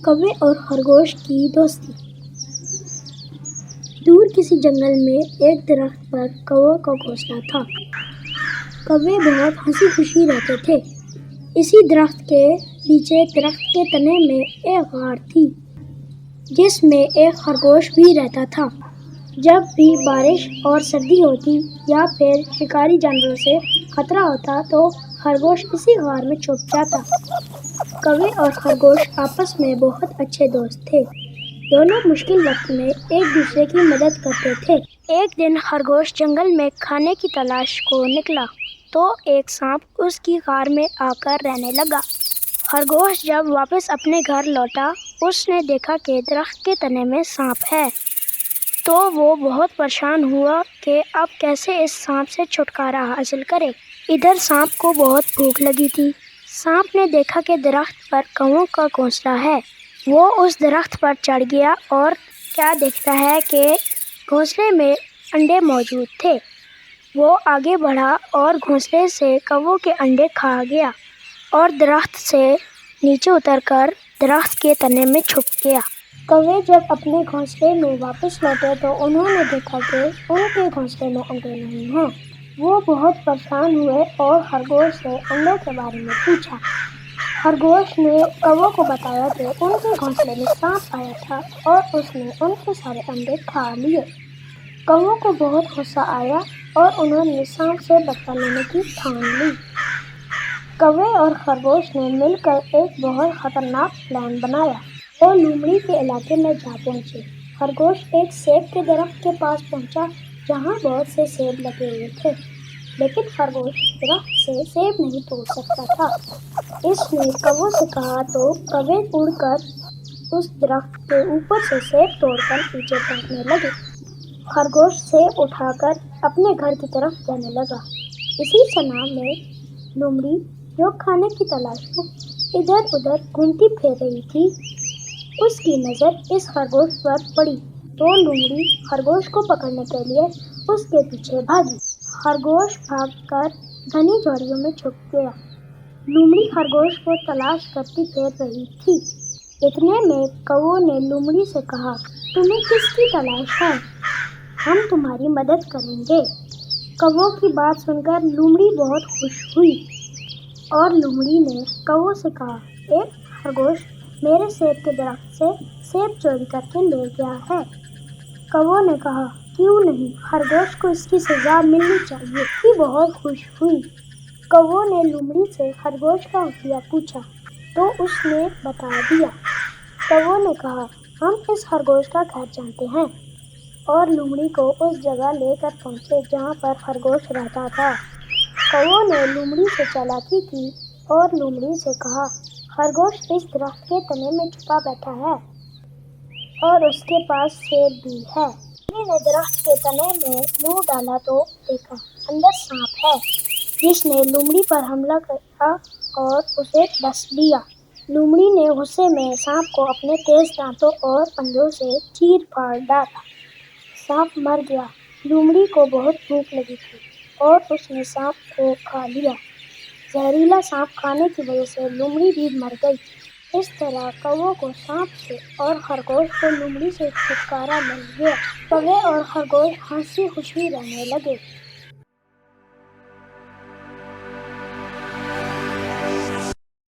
کوے اور خرگوش کی دوستی۔ دور کسی جنگل میں ایک درخت پر کوے کا گھونسلہ تھا۔ کوے بہت ہنسی خوشی رہتے تھے۔ اسی درخت کے نیچے درخت کے تنے میں ایک غار تھی جس میں ایک خرگوش بھی رہتا تھا۔ جب بھی بارش اور سردی ہوتی یا پھر شکاری جانوروں سے خطرہ ہوتا تو خرگوش اسی غار میں چھپ جاتا۔ کوے اور خرگوش آپس میں بہت اچھے دوست تھے۔ دونوں مشکل وقت میں ایک دوسرے کی مدد کرتے تھے۔ ایک دن خرگوش جنگل میں کھانے کی تلاش کو نکلا تو ایک سانپ اس کی غار میں آ کر رہنے لگا۔ خرگوش جب واپس اپنے گھر لوٹا اس نے دیکھا کہ درخت کے تنے میں سانپ ہے تو وہ بہت پریشان ہوا کہ اب کیسے اس سانپ سے چھٹکارا حاصل کرے۔ ادھر سانپ کو بہت بھوک لگی تھی۔ سانپ نے دیکھا کہ درخت پر کووں کا گھونسلہ ہے۔ وہ اس درخت پر چڑھ گیا اور کیا دیکھتا ہے کہ گھونسلے میں انڈے موجود تھے۔ وہ آگے بڑھا اور گھونسلے سے کووں کے انڈے کھا گیا اور درخت سے نیچے اتر کر درخت کے تنے میں چھپ گیا۔ کوے جب اپنے گھونسلے میں واپس لوٹے تو انہوں نے دیکھا کہ ان کے گھونسلے میں انڈے نہیں ہیں۔ وہ بہت پریشان ہوئے اور خرگوش سے انڈوں کے بارے میں پوچھا۔ خرگوش نے کووں کو بتایا کہ ان کے گھونسلے میں سانپ آیا تھا اور اس نے ان کے سارے انڈے کھا لیے۔ کووں کو بہت غصہ آیا اور انہوں نے سانپ سے بدلہ لینے کی ٹھان لی۔ کوے اور خرگوش نے مل کر ایک بہت خطرناک پلان بنایا۔ وہ لومڑی کے علاقے میں جا پہنچے۔ خرگوش ایک سیب کے درخت کے پاس پہنچا جہاں بہت سے سیب لگے ہوئے تھے، لیکن خرگوش درخت سے سیب نہیں توڑ سکتا تھا۔ اس نے کووں سے کہا تو کوے اڑ کر اس درخت کے اوپر سے سیب توڑ کر نیچے پھینکنے لگے۔ خرگوش سیب اٹھا کر اپنے گھر کی طرف جانے لگا۔ اسی صحرا میں لومڑی جو کھانے کی تلاش میں ادھر ادھر گھومتی پھر رہی تھی، اس کی نظر اس خرگوش پر پڑی تو لومڑی خرگوش کو پکڑنے کے لیے اس کے پیچھے بھاگی۔ خرگوش بھاگ کر گھنی جھاڑیوں میں چھپ گیا۔ لومڑی خرگوش کو تلاش کرتی پھر رہی تھی۔ اتنے میں کووں نے لومڑی سے کہا، تمہیں کس کی تلاش ہے؟ ہم تمہاری مدد کریں گے۔ کووں کی بات سن کر لومڑی بہت خوش ہوئی اور لومڑی نے کووں سے کہا، ایک خرگوش میرے سیب کے درخت سے سیب چوری کر کے لے گیا ہے۔ کووں نے کہا، کیوں نہیں، خرگوش کو اس کی سزا ملنی چاہیے۔ لومڑی بہت خوش ہوئی۔ کووں نے لومڑی سے خرگوش کا حلیہ پوچھا تو اس نے بتا دیا۔ کووں نے کہا، ہم اس خرگوش کا گھر جانتے ہیں، اور لومڑی کو اس جگہ لے کر پہنچے جہاں پر خرگوش رہتا تھا۔ کووں نے لومڑی سے چالاکی کی اور لومڑی سے کہا، خرگوش اس درخت کے تنے میں چھپا بیٹھا ہے اور اس کے پاس سیب بھی ہے۔ لومڑی نے درخت کے تنے میں منہ ڈالا تو دیکھا اندر سانپ ہے جس نے لومڑی پر حملہ کیا اور اسے ڈس لیا۔ لومڑی نے غصے میں سانپ کو اپنے تیز دانتوں اور پنجوں سے چیر پھاڑ ڈالا۔ سانپ مر گیا۔ لومڑی کو بہت بھوک لگی تھی اور اس نے سانپ کو کھا لیا۔ زہریلا سانپ کھانے کی وجہ سے لومڑی بھی مر گئی۔ اس طرح کووں کو سانپ سے اور خرگوش کو لومڑی سے چھٹکارا مل گیا۔ کوے اور خرگوش ہنسی خوشی رہنے لگے۔